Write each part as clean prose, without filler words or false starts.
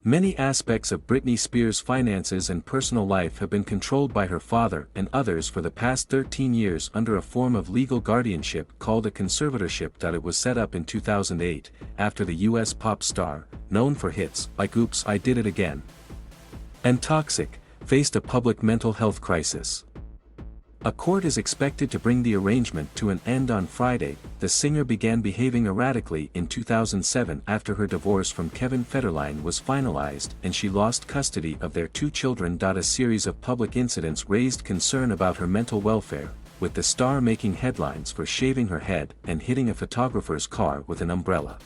Many aspects of Britney Spears' finances and personal life have been controlled by her father and others for the past 13 years under a form of legal guardianship called a conservatorship.It was set up in 2008, after the US pop star, known for hits like Oops, I Did It Again and Toxic, faced a public mental health crisis. A court is expected to bring the arrangement to an end on Friday. The singer began behaving erratically in 2007 after her divorce from Kevin Federline was finalized and she lost custody of their 2 children. A series of public incidents raised concern about her mental welfare, with the star making headlines for shaving her head and hitting a photographer's car with an umbrella.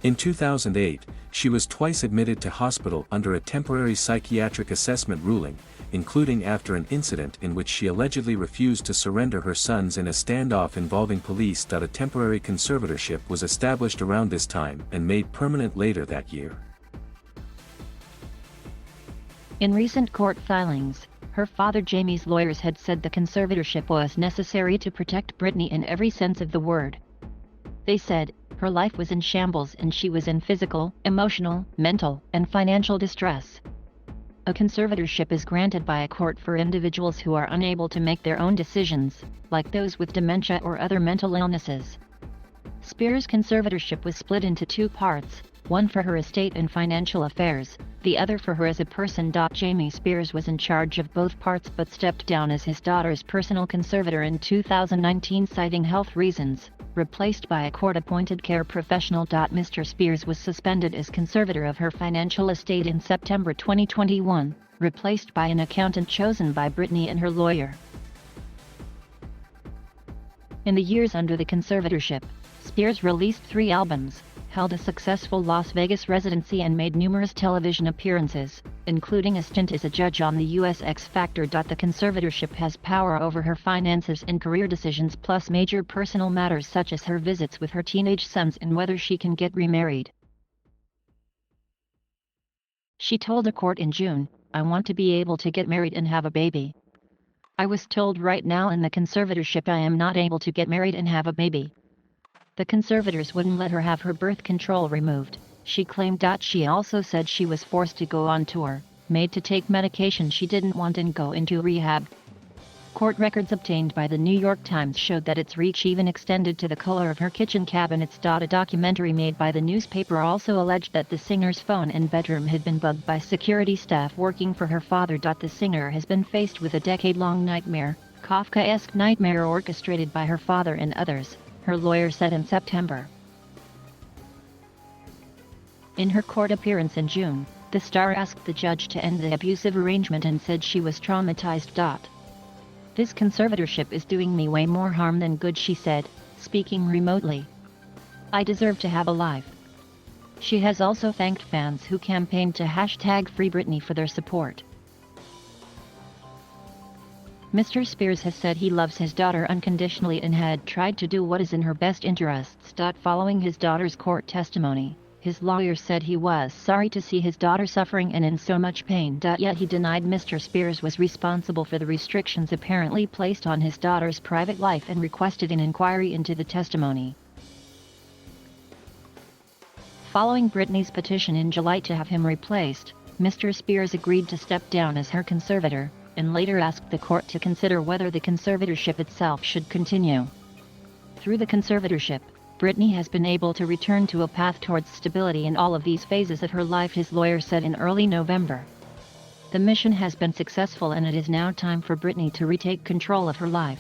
In 2008, she was twice admitted to hospital under a temporary psychiatric assessment ruling, including after an incident in which she allegedly refused to surrender her sons in a standoff involving police. A temporary conservatorship was established around this time and made permanent later that year. In recent court filings, her father Jamie's lawyers had said the conservatorship was necessary to protect Britney in every sense of the word. They said, her life was in shambles and she was in physical, emotional, mental, and financial distress. A conservatorship is granted by a court for individuals who are unable to make their own decisions, like those with dementia or other mental illnesses. Spears' conservatorship was split into 2 parts, one for her estate and financial affairs, the other for her as a person. Jamie Spears was in charge of both parts but stepped down as his daughter's personal conservator in 2019 citing health reasons, replaced by a court-appointed care professional. Mr. Spears was suspended as conservator of her financial estate in September 2021, replaced by an accountant chosen by Britney and her lawyer. In the years under the conservatorship, Spears released 3 albums, held a successful Las Vegas residency and made numerous television appearances, including a stint as a judge on the US X Factor. The conservatorship has power over her finances and career decisions plus major personal matters such as her visits with her teenage sons and whether she can get remarried. She told a court in June, "I want to be able to get married and have a baby. I was told right now in the conservatorship I am not able to get married and have a baby." The conservators wouldn't let her have her birth control removed, she claimed. She also said she was forced to go on tour, made to take medication she didn't want and go into rehab. Court records obtained by the New York Times showed that its reach even extended to the color of her kitchen cabinets. A documentary made by the newspaper also alleged that the singer's phone and bedroom had been bugged by security staff working for her father. The singer has been faced with a decade-long nightmare, Kafkaesque nightmare orchestrated by her father and others, her lawyer said in September. In her court appearance in June, the star asked the judge to end the abusive arrangement and said she was traumatized. "This conservatorship is doing me way more harm than good," she said, speaking remotely. "I deserve to have a life." She has also thanked fans who campaigned to #FreeBritney for their support. Mr. Spears has said he loves his daughter unconditionally and had tried to do what is in her best interests. Following his daughter's court testimony, his lawyer said he was sorry to see his daughter suffering and in so much pain. Yet he denied Mr. Spears was responsible for the restrictions apparently placed on his daughter's private life and requested an inquiry into the testimony. Following Britney's petition in July to have him replaced, Mr. Spears agreed to step down as her conservator, and later asked the court to consider whether the conservatorship itself should continue. Through the conservatorship, Britney has been able to return to a path towards stability in all of these phases of her life, his lawyer said in early November. The mission has been successful and it is now time for Britney to retake control of her life.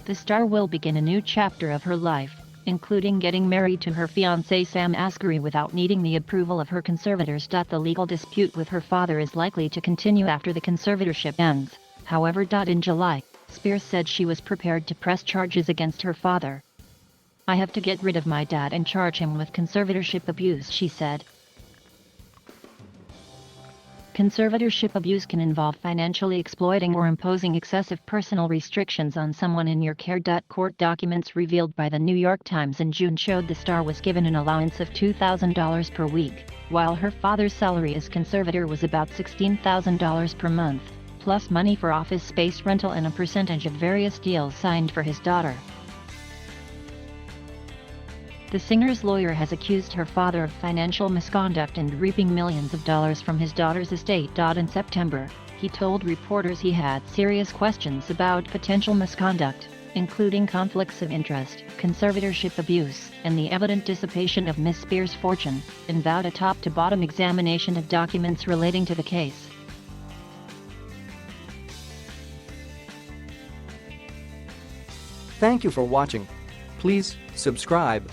The star will begin a new chapter of her life, including getting married to her fiancé Sam Asghari without needing the approval of her conservators. The legal dispute with her father is likely to continue after the conservatorship ends, however. In July, Spears said she was prepared to press charges against her father. "I have to get rid of my dad and charge him with conservatorship abuse," she said. Conservatorship abuse can involve financially exploiting or imposing excessive personal restrictions on someone in your care. Court documents revealed by the New York Times in June showed the star was given an allowance of $2,000 per week, while her father's salary as conservator was about $16,000 per month, plus money for office space rental and a percentage of various deals signed for his daughter. The singer's lawyer has accused her father of financial misconduct and reaping millions of dollars from his daughter's estate. In September, he told reporters he had serious questions about potential misconduct, including conflicts of interest, conservatorship abuse, and the evident dissipation of Ms. Spears' fortune, and vowed a top-to-bottom examination of documents relating to the case. Thank you for watching. Please subscribe